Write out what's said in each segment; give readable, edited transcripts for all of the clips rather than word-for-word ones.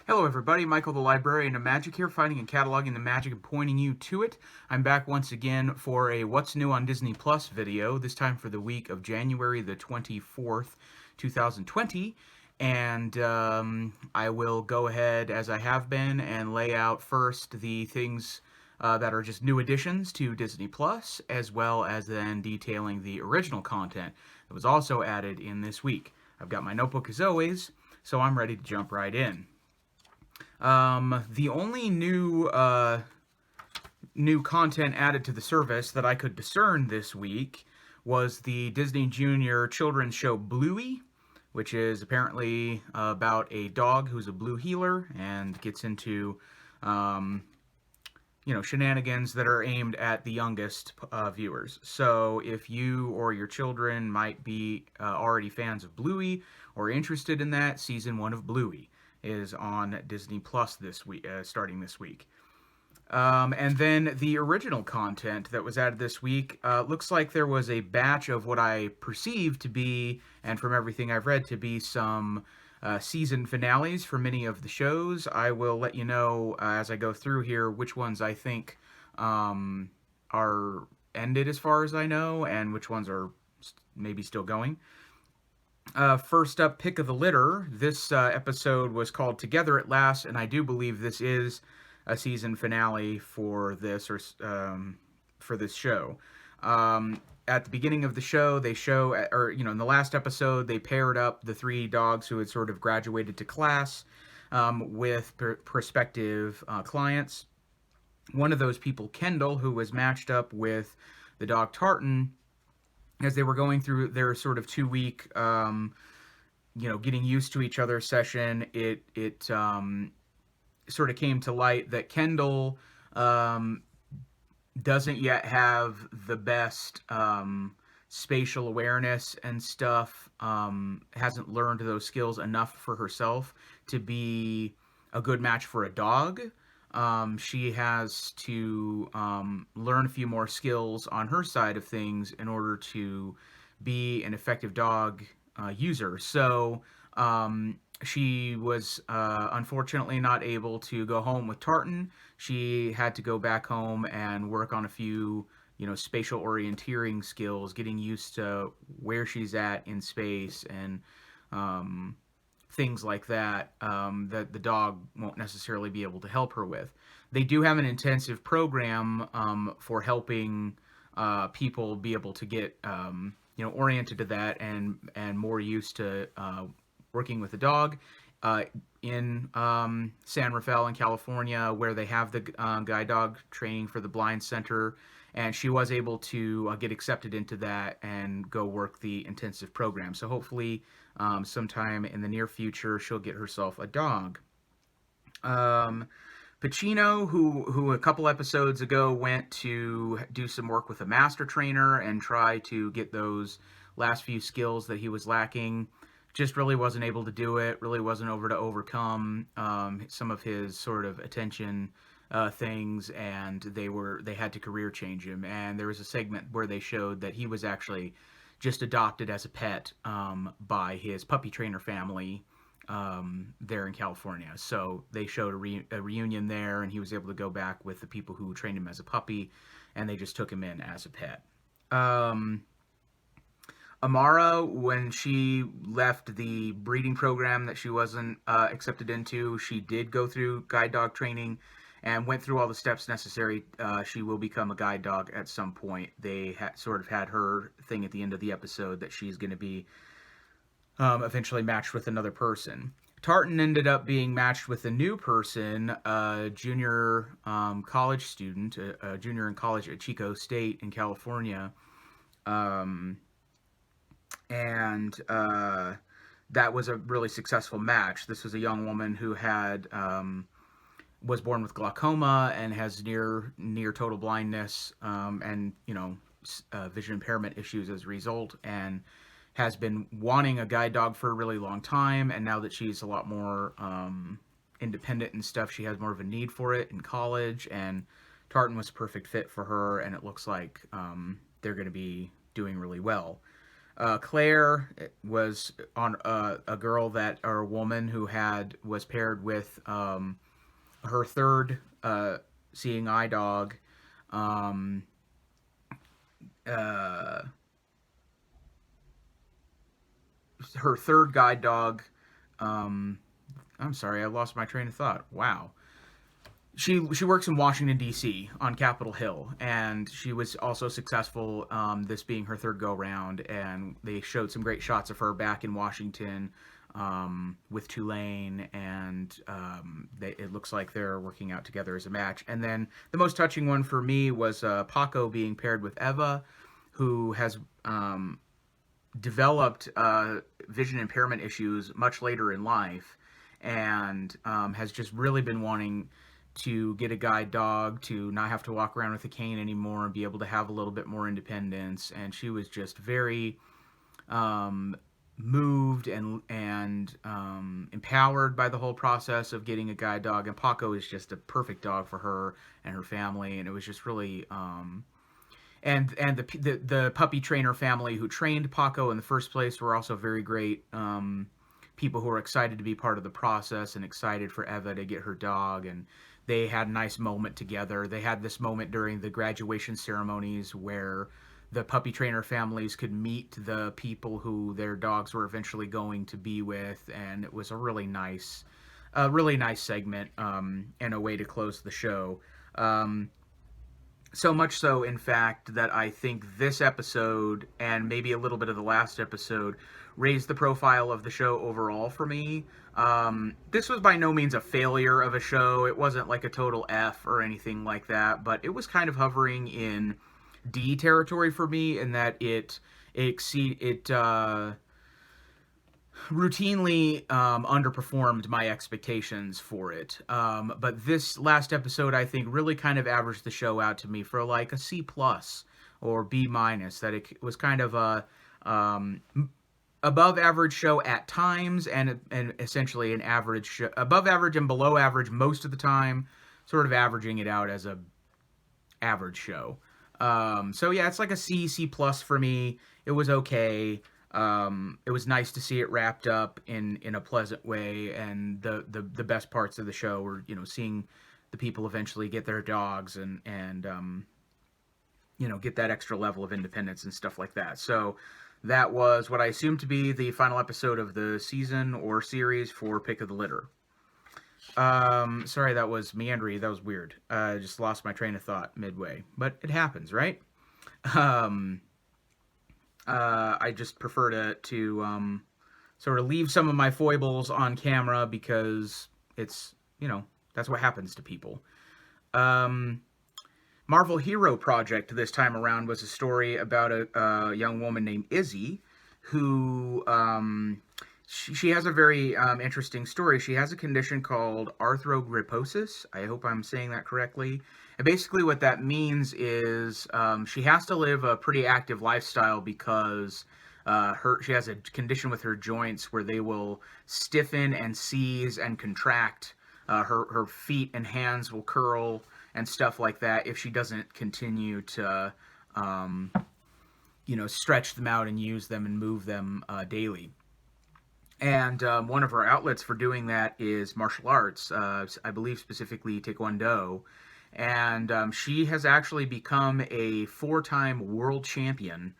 Hello everybody, Michael the Librarian of Magic here, finding and cataloging the magic and pointing you to it. I'm back once again for a What's New on Disney Plus video, this time for the week of January the 24th, 2020. And I will go ahead, as I have been, and lay out first the things that are just new additions to Disney Plus, as well as then detailing the original content that was also added in this week. I've got my notebook as always, so I'm ready to jump right in. The only new content added to the service that I could discern this week was the Disney Junior children's show Bluey, which is apparently about a dog who's a blue healer and gets into shenanigans that are aimed at the youngest viewers. So if you or your children might be already fans of Bluey or interested in that, season 1 of Bluey is on Disney Plus this week, starting this week. And then the original content that was added this week looks like there was a batch of what I perceive to be, and from everything I've read, to be some season finales for many of the shows. I will let you know as I go through here which ones I think are ended as far as I know, and which ones are maybe still going. First up, Pick of the Litter. This episode was called Together at Last, and I do believe this is a season finale for this for this show. At the beginning of the show, they show, or in the last episode, they paired up the three dogs who had sort of graduated to class with prospective clients. One of those people, Kendall, who was matched up with the dog Tartan, as they were going through their sort of 2-week, getting used to each other session, it sort of came to light that Kendall doesn't yet have the best spatial awareness and stuff, hasn't learned those skills enough for herself to be a good match for a dog. She has to learn a few more skills on her side of things in order to be an effective dog user. So she was unfortunately not able to go home with Tartan. She had to go back home and work on a few, spatial orienteering skills, getting used to where she's at in space and things like that that the dog won't necessarily be able to help her with. They do have an intensive program for helping people be able to get oriented to that and more used to working with a dog in San Rafael in California, where they have the guide dog training for the Blind Center. And she was able to get accepted into that and go work the intensive program. So hopefully sometime in the near future, she'll get herself a dog. Pacino, who a couple episodes ago went to do some work with a master trainer and try to get those last few skills that he was lacking, just really wasn't able to do it, really wasn't able to overcome some of his sort of attention things, and they had to career change him. And there was a segment where they showed that he was actually just adopted as a pet by his puppy trainer family there in California. So they showed a reunion there, and he was able to go back with the people who trained him as a puppy, and they just took him in as a pet. Amara, when she left the breeding program that she wasn't accepted into, she did go through guide dog training and went through all the steps necessary. She will become a guide dog at some point. They sort of had her thing at the end of the episode that she's going to be eventually matched with another person. Tartan ended up being matched with a new person, a junior college student, a junior in college at Chico State in California. And that was a really successful match. This was a young woman who had was born with glaucoma and has near total blindness and vision impairment issues as a result, and has been wanting a guide dog for a really long time. And now that she's a lot more independent and stuff, she has more of a need for it in college. And Tartan was a perfect fit for her, and it looks like they're going to be doing really well. Claire was on a girl that or a woman who was paired with her third seeing eye dog. Um, uh, Her third guide dog. Um, I'm sorry, I lost my train of thought. Wow. She works in Washington D.C. on Capitol Hill, and she was also successful. This being her third go round, and they showed some great shots of her back in Washington with Tulane, and it looks like they're working out together as a match. And then the most touching one for me was Paco being paired with Eva, who has developed vision impairment issues much later in life, and has just really been wanting to get a guide dog to not have to walk around with a cane anymore and be able to have a little bit more independence. And she was just very um, moved and empowered by the whole process of getting a guide dog. And Paco is just a perfect dog for her and her family. And it was just really and the puppy trainer family who trained Paco in the first place were also very great people who were excited to be part of the process and excited for Eva to get her dog. And they had a nice moment together. They had this moment during the graduation ceremonies where the puppy trainer families could meet the people who their dogs were eventually going to be with, and it was a really nice segment and a way to close the show. So much so, in fact, that I think this episode and maybe a little bit of the last episode raised the profile of the show overall for me. This was by no means a failure of a show. It wasn't like a total F or anything like that, but it was kind of hovering in D territory for me in that it routinely underperformed my expectations for it. But this last episode, I think, really kind of averaged the show out to me for like a C plus or B minus. That it was kind of a above average show at times, and essentially an average show, above average and below average most of the time, sort of averaging it out as a average show. So yeah, it's like a C plus for me. It was okay. It was nice to see it wrapped up in a pleasant way, and the best parts of the show were, you know, seeing the people eventually get their dogs and you know, get that extra level of independence and stuff like that. So that was what I assumed to be the final episode of the season or series for Pick of the Litter. Sorry, that was meandering. That was weird. I just lost my train of thought midway, but it happens, right? Um, I just prefer to sort of leave some of my foibles on camera because it's, you know, that's what happens to people. Um, Marvel Hero Project this time around was a story about a young woman named Izzy who she has a very interesting story. She has a condition called arthrogryposis. I hope I'm saying that correctly. And basically, what that means is she has to live a pretty active lifestyle because she has a condition with her joints where they will stiffen and seize and contract. Her feet and hands will curl and stuff like that if she doesn't continue to, you know, stretch them out and use them and move them daily. And one of her outlets for doing that is martial arts, I believe specifically Taekwondo. And she has actually become a 4-time world champion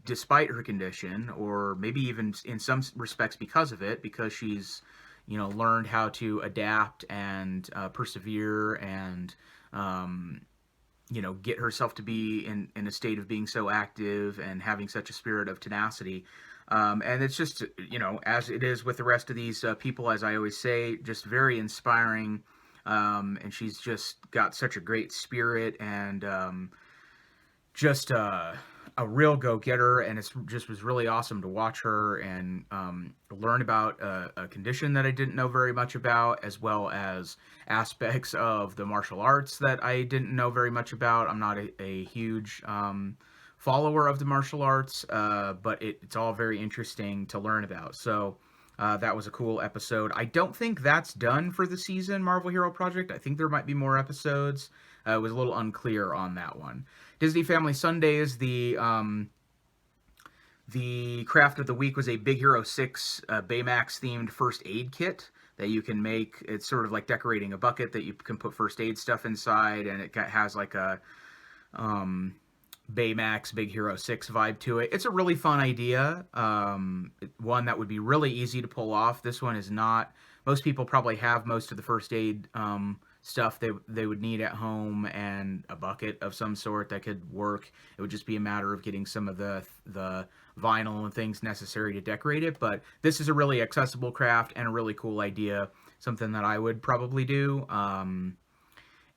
despite her condition, or maybe even in some respects because of it, because she's, you know, learned how to adapt and persevere and, you know, get herself to be in a state of being so active and having such a spirit of tenacity. And it's just, you know, as it is with the rest of these people, as I always say, just very inspiring. And she's just got such a great spirit and just a real go-getter. And it's just was really awesome to watch her and learn about a condition that I didn't know very much about, as well as aspects of the martial arts that I didn't know very much about. I'm not a huge follower of the martial arts, but it's all very interesting to learn about. So that was a cool episode. I don't think that's done for the season, Marvel Hero Project. I think there might be more episodes. It was a little unclear on that one. Disney Family Sundays, the The craft of the week was a Big Hero 6 Baymax themed first aid kit that you can make. It's sort of like decorating a bucket that you can put first aid stuff inside, and it has like a Baymax Big Hero 6 vibe to it. It's a really fun idea. One that would be really easy to pull off. This one is not. Most people probably have most of the first aid stuff they would need at home, and a bucket of some sort that could work. It would just be a matter of getting some of the vinyl and things necessary to decorate it. But this is a really accessible craft and a really cool idea. Something that I would probably do.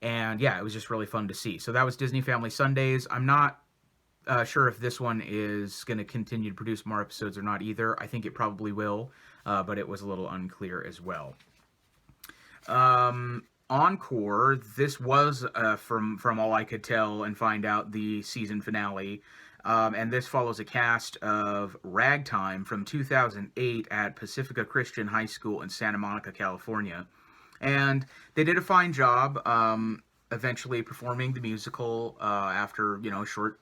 And yeah, it was just really fun to see. So that was Disney Family Sundays. I'm not sure if this one is going to continue to produce more episodes or not either. I think it probably will, but it was a little unclear as well. Encore, this was, from all I could tell and find out, the season finale. And this follows a cast of Ragtime from 2008 at Pacifica Christian High School in Santa Monica, California. And they did a fine job eventually performing the musical after, a short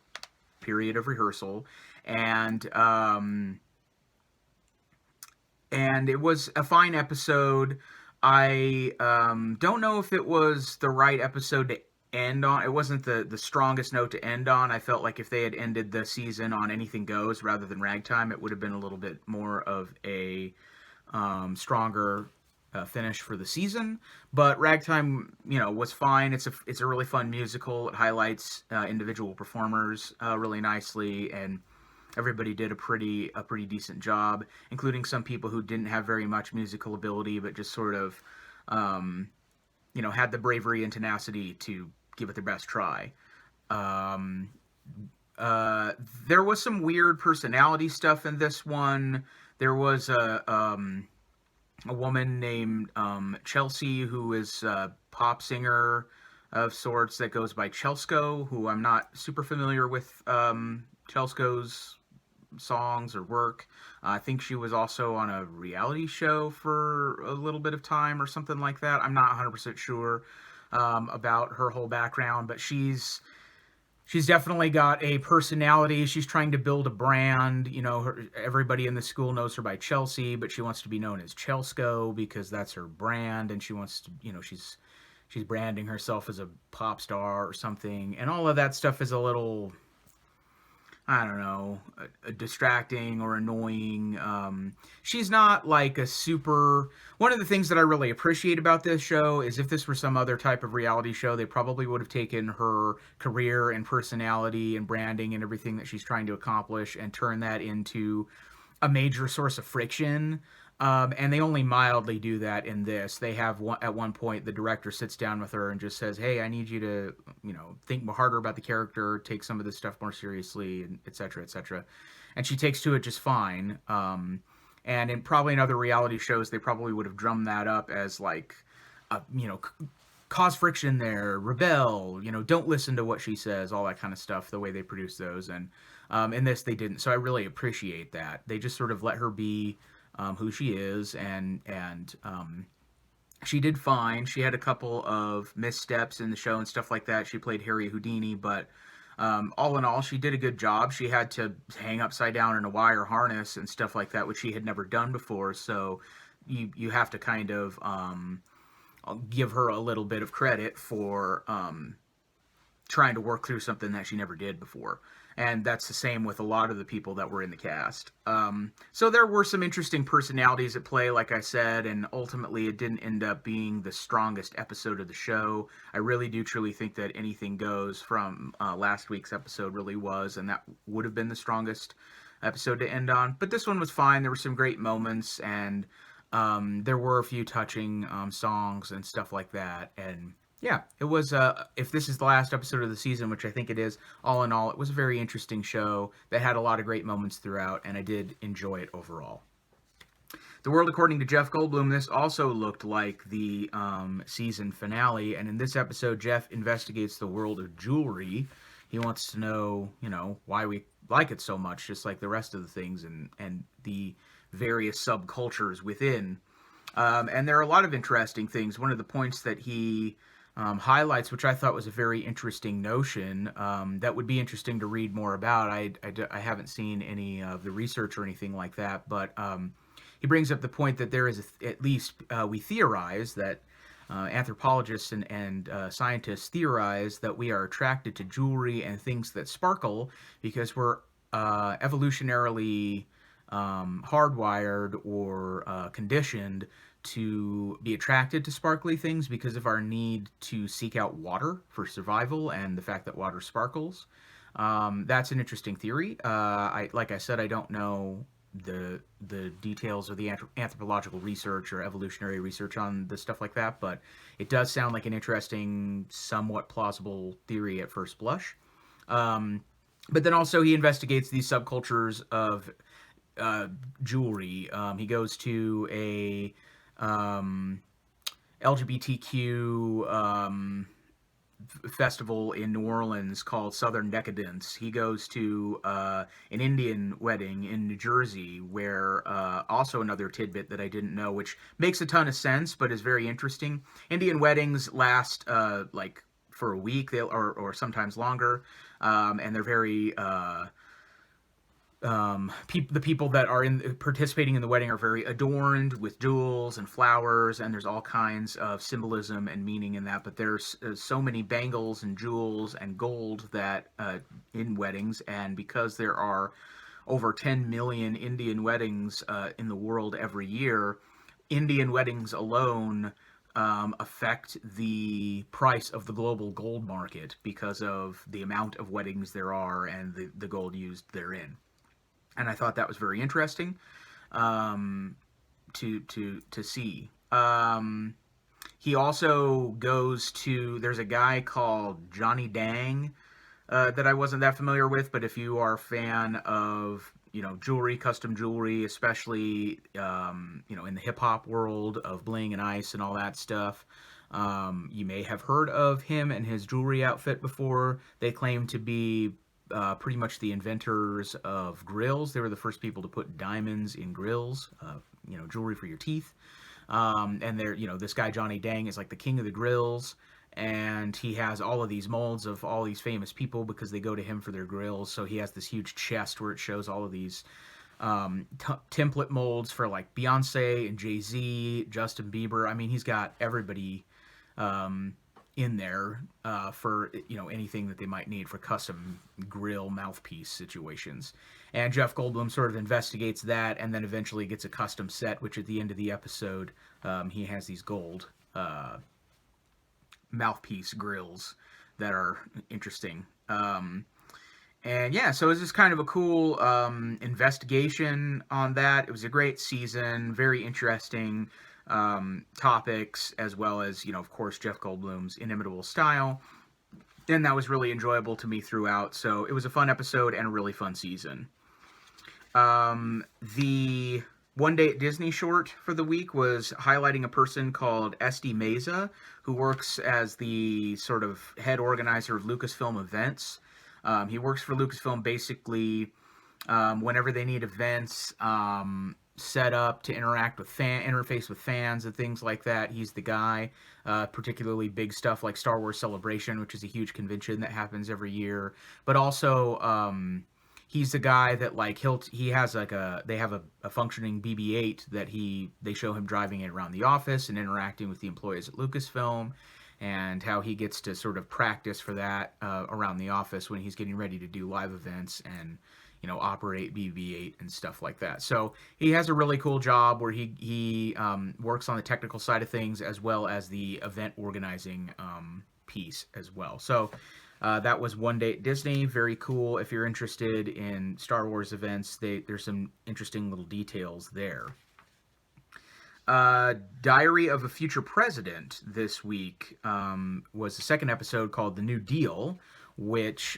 period of rehearsal. And it was a fine episode. I don't know if it was the right episode to end on. It wasn't the strongest note to end on. I felt like if they had ended the season on Anything Goes rather than Ragtime, it would have been a little bit more of a stronger finish for the season. But Ragtime, was fine. It's a really fun musical. It highlights individual performers really nicely, and everybody did a pretty decent job, including some people who didn't have very much musical ability, but just sort of, had the bravery and tenacity to give it their best try. There was some weird personality stuff in this one. There was a woman named Chelsea, who is a pop singer of sorts that goes by Chelsko, who I'm not super familiar with Chelsko's songs or work. I think she was also on a reality show for a little bit of time or something like that. I'm not 100% sure about her whole background, but she's definitely got a personality. She's trying to build a brand. Everybody in the school knows her by Chelsea, but she wants to be known as Chelsko because that's her brand, and she wants to, she's branding herself as a pop star or something, and all of that stuff is a little, I don't know, distracting or annoying. She's not like a super... One of the things that I really appreciate about this show is if this were some other type of reality show, they probably would have taken her career and personality and branding and everything that she's trying to accomplish and turn that into a major source of friction. And they only mildly do that in this. They have at one point, the director sits down with her and just says, "Hey, I need you to, think more harder about the character, take some of this stuff more seriously, and et cetera, et cetera." And she takes to it just fine. And probably in other reality shows, they probably would have drummed that up as like, cause friction there, rebel, don't listen to what she says, all that kind of stuff, the way they produce those. And in this, they didn't. So I really appreciate that. They just sort of let her be who she is, and she did fine. She had a couple of missteps in the show and stuff like that. She played Harry Houdini, but all in all, she did a good job. She had to hang upside down in a wire harness and stuff like that, which she had never done before. So you have to kind of give her a little bit of credit for trying to work through something that she never did before. And that's the same with a lot of the people that were in the cast. So there were some interesting personalities at play, like I said, and ultimately it didn't end up being the strongest episode of the show. I really do truly think that Anything Goes from last week's episode really was, and that would have been the strongest episode to end on. But this one was fine. There were some great moments, and there were a few touching songs and stuff like that, and yeah, it was, if this is the last episode of the season, which I think it is, all in all, it was a very interesting show that had a lot of great moments throughout, and I did enjoy it overall. The World According to Jeff Goldblum, this also looked like the season finale, and in this episode, Jeff investigates the world of jewelry. He wants to know, why we like it so much, just like the rest of the things, and the various subcultures within. And there are a lot of interesting things. One of the points that he highlights, which I thought was a very interesting notion that would be interesting to read more about. I haven't seen any of the research or anything like that, but he brings up the point that there is, at least we theorize that anthropologists and scientists theorize that we are attracted to jewelry and things that sparkle because we're evolutionarily hardwired or conditioned to be attracted to sparkly things because of our need to seek out water for survival and the fact that water sparkles. That's an interesting theory. Like I said, I don't know the details of the anthropological research or evolutionary research on the stuff like that, but it does sound like an interesting, somewhat plausible theory at first blush. But then also he investigates these subcultures of jewelry. He goes to a LGBTQ festival in New Orleans called Southern Decadence. He goes to an Indian wedding in New Jersey, where also another tidbit that I didn't know, which makes a ton of sense but is very interesting. Indian weddings last like for a week, or sometimes longer, and they're very the people that are participating in the wedding are very adorned with jewels and flowers, and there's all kinds of symbolism and meaning in that. But there's so many bangles and jewels and gold that in weddings, and because there are over 10 million Indian weddings in the world every year, Indian weddings alone affect the price of the global gold market because of the amount of weddings there are and the gold used therein. And I thought that was very interesting to see. He also goes to, there's a guy called Johnny Dang that I wasn't that familiar with, but if you are a fan of jewelry, custom jewelry, especially in the hip hop world of bling and ice and all that stuff, you may have heard of him and his jewelry outfit before. They claim to be pretty much the inventors of grills. They were the first people to put diamonds in grills, jewelry for your teeth. And they're, this guy Johnny Dang is like the king of the grills, and he has all of these molds of all these famous people because they go to him for their grills. So he has this huge chest where it shows all of these template molds for like Beyonce and Jay-Z, Justin Bieber. I mean, he's got everybody in there for anything that they might need for custom grill mouthpiece situations. And Jeff Goldblum sort of investigates that and then eventually gets a custom set, which at the end of the episode he has these gold mouthpiece grills that are interesting. And yeah, so it was just kind of a cool investigation on that. It was a great season, very interesting topics, as well as, of course, Jeff Goldblum's inimitable style. And that was really enjoyable to me throughout. So it was a fun episode and a really fun season. The One Day at Disney short for the week was highlighting a person called Esty Meza, who works as the sort of head organizer of Lucasfilm events. He works for Lucasfilm basically whenever they need events set up to interface with fans and things like that. He's the guy. Particularly big stuff like Star Wars Celebration, which is a huge convention that happens every year. But also, he's the guy that like they have a functioning BB-8 that they show him driving it around the office and interacting with the employees at Lucasfilm, and how he gets to sort of practice for that around the office when he's getting ready to do live events and operate BB-8 and stuff like that. So he has a really cool job where he works on the technical side of things as well as the event organizing piece as well. So that was One Day at Disney. Very cool. If you're interested in Star Wars events, there's some interesting little details there. Diary of a Future President this week was the second episode called The New Deal, which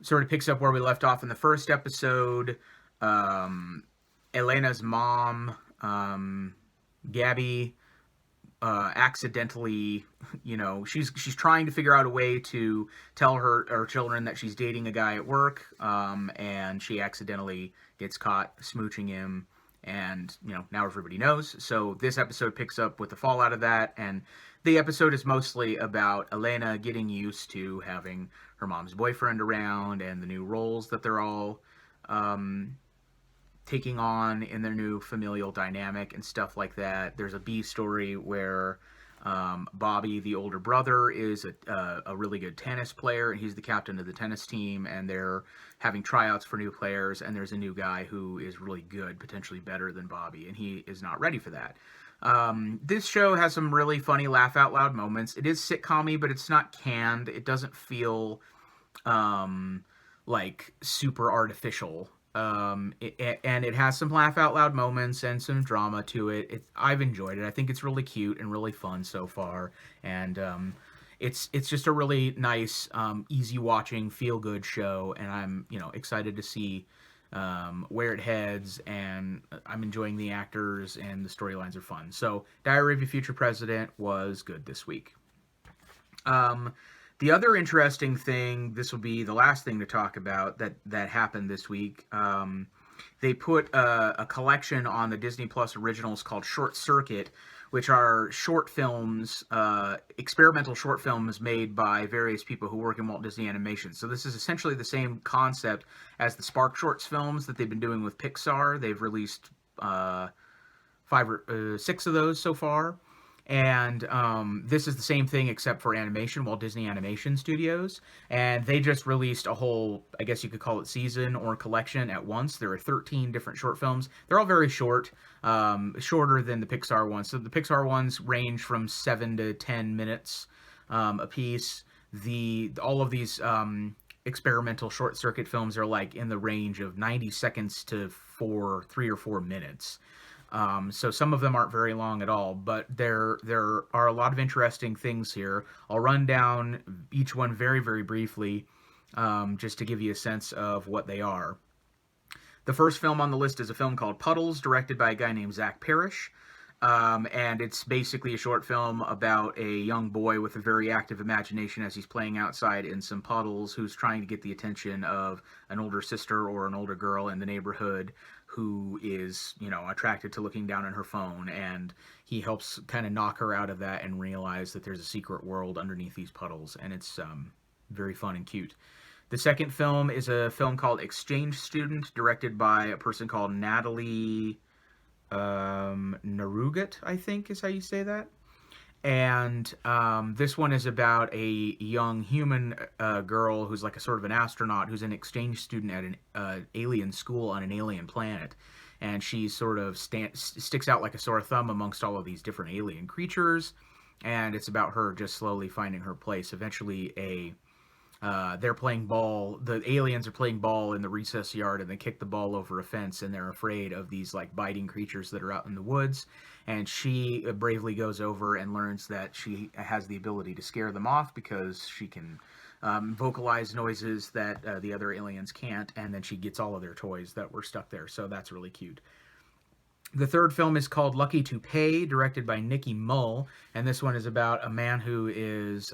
sort of picks up where we left off in the first episode. Elena's mom, Gabby, accidentally, she's trying to figure out a way to tell her children that she's dating a guy at work, and she accidentally gets caught smooching him and now everybody knows. So this episode picks up with the fallout of that, and the episode is mostly about Elena getting used to having her mom's boyfriend around and the new roles that they're all taking on in their new familial dynamic and stuff like that. There's a B story where Bobby, the older brother, is a really good tennis player, and he's the captain of the tennis team, and they're having tryouts for new players, and there's a new guy who is really good, potentially better than Bobby, and he is not ready for that. This show has some really funny laugh out loud moments. It is sitcom-y, but it's not canned. It doesn't feel like super artificial. And it has some laugh out loud moments and some drama to it. I've enjoyed it. I think it's really cute and really fun so far, and it's just a really nice, easy watching, feel good show. And I'm excited to see where it heads, and I'm enjoying the actors, and the storylines are fun. So Diary of a Future President was good this week. The other interesting thing, this will be the last thing to talk about that happened this week. They put a collection on the Disney Plus originals called Short Circuit, which are short films, experimental short films made by various people who work in Walt Disney Animation. So this is essentially the same concept as the Spark Shorts films that they've been doing with Pixar. They've released 5 or 6 of those so far. And this is the same thing except for animation, Walt Disney Animation Studios. And they just released a whole, I guess you could call it season or collection at once. There are 13 different short films. They're all very short, shorter than the Pixar ones. So the Pixar ones range from 7 to 10 minutes a piece. All of these experimental short circuit films are like in the range of 90 seconds to 3 or 4 minutes. So some of them aren't very long at all, but there are a lot of interesting things here. I'll run down each one very, very briefly, just to give you a sense of what they are. The first film on the list is a film called Puddles, directed by a guy named Zach Parrish. And it's basically a short film about a young boy with a very active imagination as he's playing outside in some puddles, who's trying to get the attention of an older sister or an older girl in the neighborhood who is, attracted to looking down at her phone, and he helps kind of knock her out of that and realize that there's a secret world underneath these puddles, and it's very fun and cute. The second film is a film called Exchange Student, directed by a person called Natalie Narugat, I think is how you say that. And this one is about a young human girl who's like a sort of an astronaut who's an exchange student at an alien school on an alien planet. And she sort of sticks out like a sore thumb amongst all of these different alien creatures. And it's about her just slowly finding her place. Eventually they're playing ball. The aliens are playing ball in the recess yard, and they kick the ball over a fence, and they're afraid of these like biting creatures that are out in the woods. And she bravely goes over and learns that she has the ability to scare them off because she can vocalize noises that the other aliens can't. And then she gets all of their toys that were stuck there. So that's really cute. The third film is called Lucky to Pay, directed by Nicky Mull. And this one is about a man who is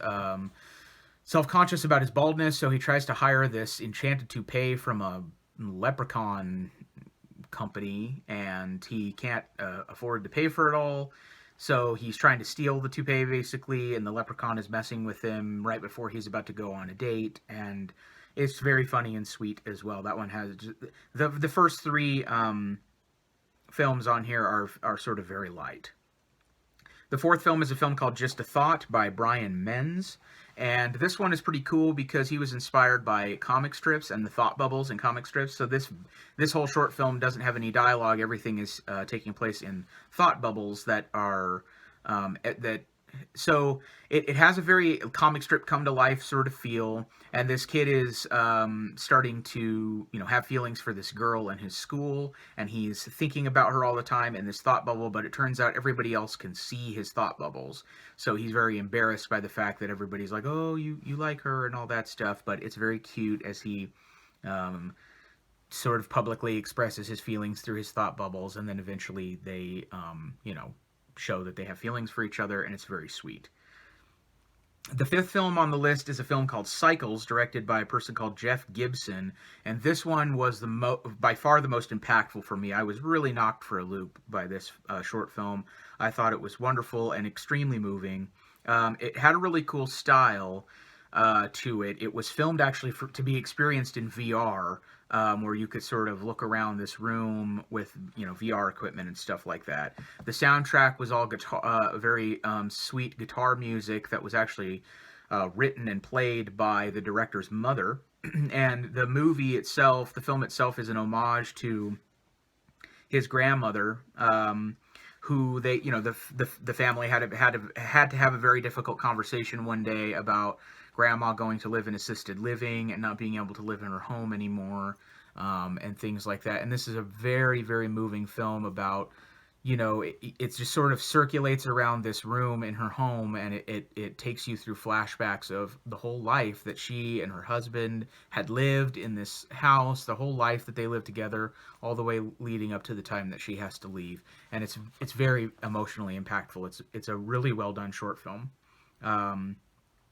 self-conscious about his baldness, so he tries to hire this enchanted toupee from a leprechaun company, and he can't afford to pay for it all, so he's trying to steal the toupee, basically, and the leprechaun is messing with him right before he's about to go on a date, and it's very funny and sweet as well. That one has... The first 3 films on here are sort of very light. The fourth film is a film called Just a Thought by Brian Menz. And this one is pretty cool because he was inspired by comic strips and the thought bubbles in comic strips. So this whole short film doesn't have any dialogue. Everything is taking place in thought bubbles that are so it has a very comic strip come to life sort of feel. And this kid is starting to have feelings for this girl in his school, and he's thinking about her all the time in this thought bubble, but it turns out everybody else can see his thought bubbles. So he's very embarrassed by the fact that everybody's like, oh, you like her and all that stuff. But it's very cute as he sort of publicly expresses his feelings through his thought bubbles, and then eventually they show that they have feelings for each other, and it's very sweet. The fifth film on the list is a film called Cycles, directed by a person called Jeff Gibson, and this one was by far the most impactful for me. I was really knocked for a loop by this short film. I thought it was wonderful and extremely moving. It had a really cool style to it. It was filmed actually to be experienced in VR, where you could sort of look around this room with VR equipment and stuff like that. The soundtrack was all guitar, very sweet guitar music that was actually written and played by the director's mother. And the movie itself, the film itself, is an homage to his grandmother. Who they, the family had to have a very difficult conversation one day about grandma going to live in assisted living and not being able to live in her home anymore, and things like that. And this is a very, very moving film about, it just sort of circulates around this room in her home, and it takes you through flashbacks of the whole life that she and her husband had lived in this house, the whole life that they lived together, all the way leading up to the time that she has to leave. And it's very emotionally impactful. It's a really well done short film.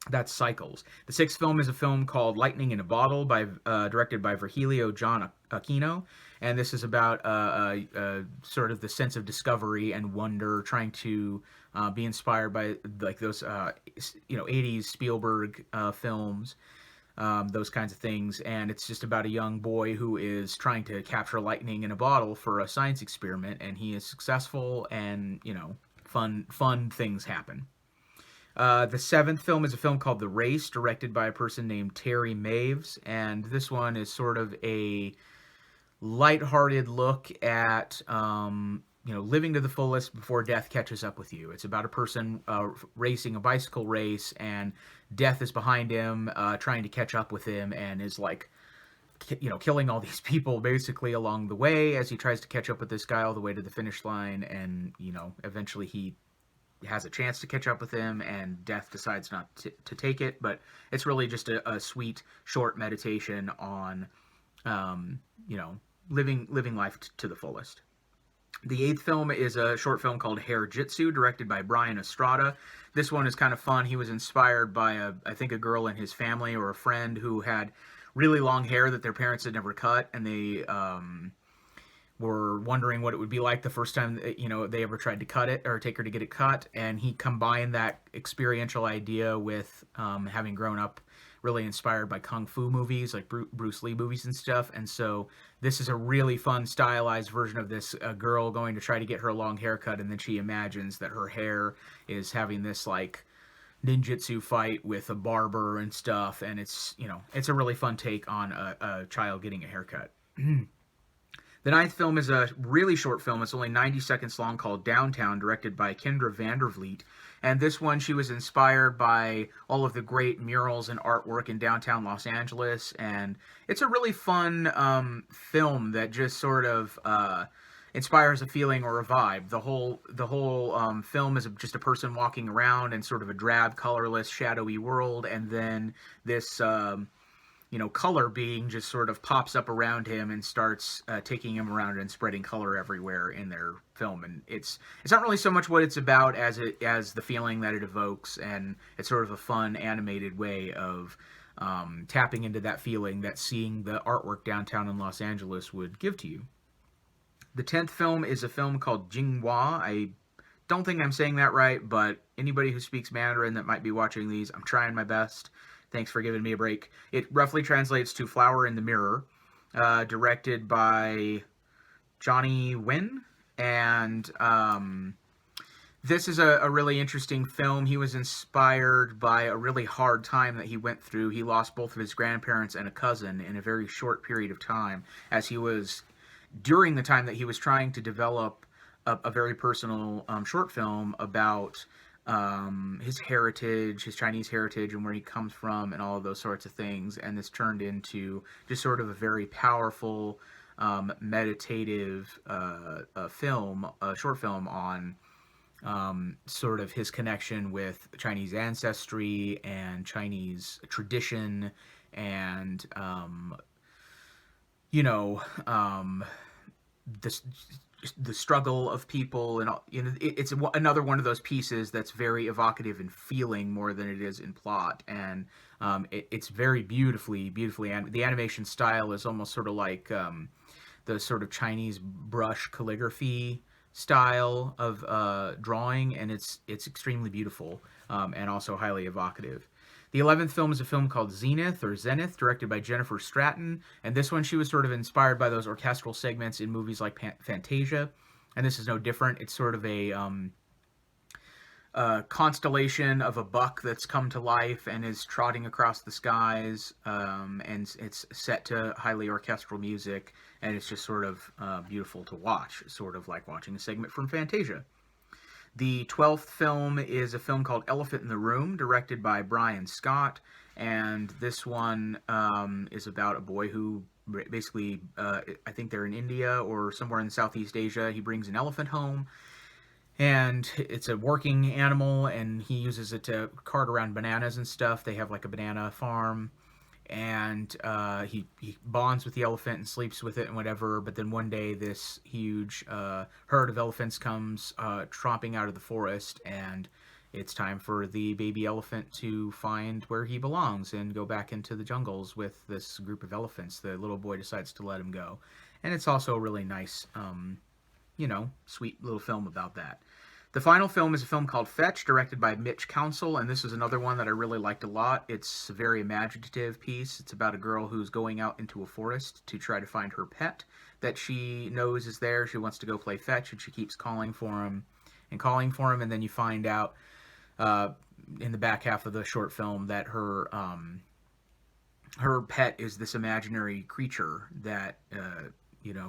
That's Cycles. The sixth film is a film called Lightning in a Bottle, directed by Virgilio John Aquino, and this is about sort of the sense of discovery and wonder, trying to be inspired by like those 80s Spielberg films, those kinds of things. And it's just about a young boy who is trying to capture lightning in a bottle for a science experiment, and he is successful, and fun things happen. The seventh film is a film called The Race, directed by a person named Terry Maves, and this one is sort of a lighthearted look at living to the fullest before death catches up with you. It's about a person racing a bicycle race, and death is behind him, trying to catch up with him, and is like killing all these people basically along the way as he tries to catch up with this guy all the way to the finish line. And eventually he has a chance to catch up with him, and death decides not to take it. But it's really just a sweet short meditation on living life to the fullest. The eighth film is a short film called Hair Jitsu, directed by Brian Estrada. This one is kind of fun. He was inspired by I think a girl in his family or a friend who had really long hair that their parents had never cut, and they were wondering what it would be like the first time they ever tried to cut it or take her to get it cut. And he combined that experiential idea with having grown up really inspired by kung fu movies, like Bruce Lee movies and stuff. And so this is a really fun stylized version of this girl going to try to get her long haircut, and then she imagines that her hair is having this like ninjutsu fight with a barber and stuff. And it's a really fun take on a child getting a haircut. The ninth film is a really short film. It's only 90 seconds long, called Downtown, directed by Kendra Vandervliet. And this one, she was inspired by all of the great murals and artwork in downtown Los Angeles. And it's a really fun film that just sort of inspires a feeling or a vibe. The whole film is just a person walking around in sort of a drab, colorless, shadowy world. And then this color being just sort of pops up around him and starts taking him around and spreading color everywhere in their film. And it's not really so much what it's about as the feeling that it evokes, and it's sort of a fun animated way of tapping into that feeling that seeing the artwork downtown in Los Angeles would give to you. The 10th film is a film called Jinghua. I don't think I'm saying that right, but anybody who speaks Mandarin that might be watching these, I'm trying my best. Thanks for giving me a break. It roughly translates to Flower in the Mirror, directed by Johnny Nguyen. And this is a really interesting film. He was inspired by a really hard time that he went through. He lost both of his grandparents and a cousin in a very short period of time, as he was, during the time that he was trying to develop a very personal short film about his heritage, his Chinese heritage, and where he comes from, and all of those sorts of things. And this turned into just sort of a very powerful, meditative film, a short film on sort of his connection with Chinese ancestry and Chinese tradition, and this the struggle of people, and all, it's another one of those pieces that's very evocative in feeling more than it is in plot, and it's very beautifully, and the animation style is almost sort of like the sort of Chinese brush calligraphy style of drawing, and it's extremely beautiful, and also highly evocative. The 11th film is a film called Zenith, directed by Jennifer Stratton. And this one, she was sort of inspired by those orchestral segments in movies like Fantasia. And this is no different. It's sort of a constellation of a buck that's come to life and is trotting across the skies. And it's set to highly orchestral music. And it's just sort of beautiful to watch, sort of like watching a segment from Fantasia. The 12th film is a film called Elephant in the Room, directed by Brian Scott, and this one is about a boy who basically, I think they're in India or somewhere in Southeast Asia. He brings an elephant home, and it's a working animal, and he uses it to cart around bananas and stuff. They have like a banana farm, and he bonds with the elephant and sleeps with it and whatever. But then one day, this huge herd of elephants comes tromping out of the forest, and it's time for the baby elephant to find where he belongs and go back into the jungles with this group of elephants. The little boy decides to let him go, and it's also a really nice, sweet little film about that. The final film is a film called Fetch, directed by Mitch Council, and this is another one that I really liked a lot. It's a very imaginative piece. It's about a girl who's going out into a forest to try to find her pet that she knows is there. She wants to go play fetch, and she keeps calling for him, and then you find out in the back half of the short film that her pet is this imaginary creature that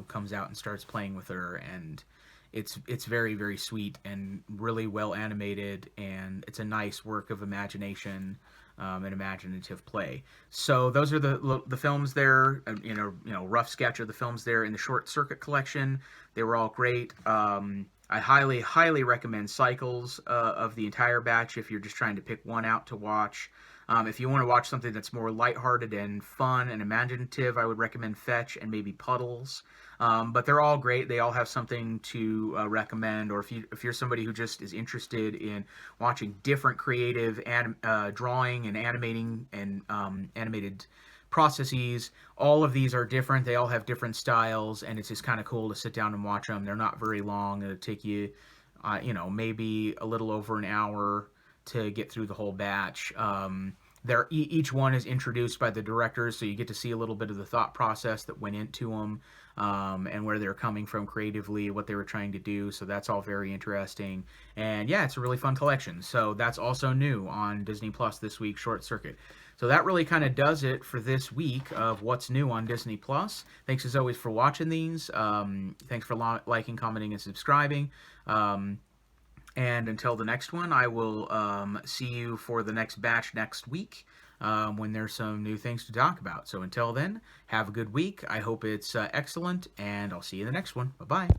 comes out and starts playing with her, and it's very, very sweet and really well animated, and it's a nice work of imagination and imaginative play. So those are the films there. Rough sketch of the films there in the Short Circuit collection. They were all great. I highly recommend Cycles of the entire batch if you're just trying to pick one out to watch. If you want to watch something that's more lighthearted and fun and imaginative, I would recommend Fetch and maybe Puddles. But they're all great. They all have something to recommend. Or if you're somebody who just is interested in watching different creative drawing and animating and animated processes, all of these are different. They all have different styles, and it's just kind of cool to sit down and watch them. They're not very long. It'll take you, maybe a little over an hour to get through the whole batch. Each one is introduced by the directors, so you get to see a little bit of the thought process that went into them, and where they're coming from creatively, what they were trying to do. So that's all very interesting. And yeah, it's a really fun collection. So that's also new on Disney Plus this week, Short Circuit. So that really kind of does it for this week of what's new on Disney Plus. Thanks as always for watching these. Thanks for liking, commenting, and subscribing. And until the next one, I will see you for the next batch next week when there's some new things to talk about. So until then, have a good week. I hope it's excellent, and I'll see you in the next one. Bye-bye.